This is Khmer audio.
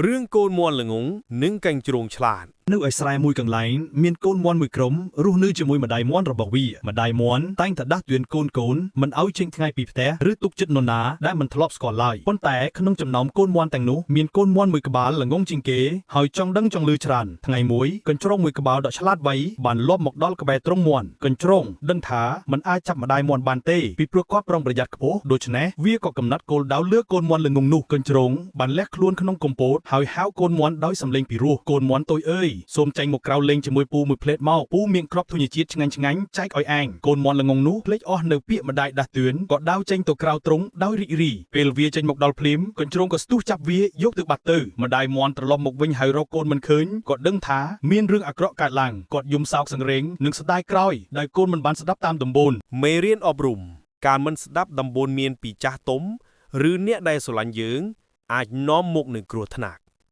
រឿងកូនមន់ល្ងងនិងកញ្ជ្រោងឆ្លាតនៅឯស្រែមួយកន្លែងមានកូនមន់មួយក្រុមរស់នៅជាមួយម្ដាយមន់របស់វាម្ដាយមន់តែងតែដាស់តឿនកូនមិនឲ្យចេញថ្ងៃពីផ្ទះឬទុកចិត្តនរណាដែលមិនធ្លាប់ស្គាល់ឡើយប៉ុន្តែក្នុងចំណោមកូនមន់ទាំងនោះមានកូនមន់មួយក្បាលល្ងងជាងគេហើយចង់ដឹងចង់លឺច្រើនថ្ងៃមួយកញ្ជ្រោងមួយក្បាលដ៏ឆ្លាតវៃបានលបមកដល់ក្បែរទ្រុងមន់កញ្ជ្រោងដឹងថាមិនអាចចាប់ម្ដាយមន់បានទេពីព្រោះគាត់ប្រុងប្រយ័ត្នខ្ពស់ដូច្នេះវាក៏កំណត់គោលដៅលើកូនមន់ល្ងងនោះកញ្ជ្រោងបានលះខ្លួនក្នុងកំពតហើយហៅកូនមន់ដោយសំឡេងពីរោះកូនមន់តូចអើយសូមចេញមកក្រៅលេងជាមួយពូមួយផ្លេតមកពូមានគ្រាប់ធញ្ញជាតិឆ្ងាញ់ចែកឲ្យឯងកូនមន់ល្ងងនោះភ្លេចអស់នៅពាក្យម្ដាយដាស់តឿនក៏ដាវចេញទៅក្រៅទ្រុងដោយរីករាយពេលវាចេញមកដល់ភ្លាមកញ្ជ្រោងក៏ស្ទុះចាប់វាយកទៅបាត់ទៅម្ដាយមន់ត្រឡប់មកវិញហើយរកកូនមិនឃើញក៏ដឹងថាមានរឿងអាក្រក់កើតឡើងគាត់យំសោកសង្រេងនិងស្ដាយក្រោយដោយកូនមិនបានស្ដាប់តាមដំបូន្មានរៀនអប់រំការមិនស្ដាប់ដំបូន្មានពីចាស់ទុំឬអ្នកដែលស្រឡាញ់យើងអាចនាំមកនឹងគ្រោះថ្នាក់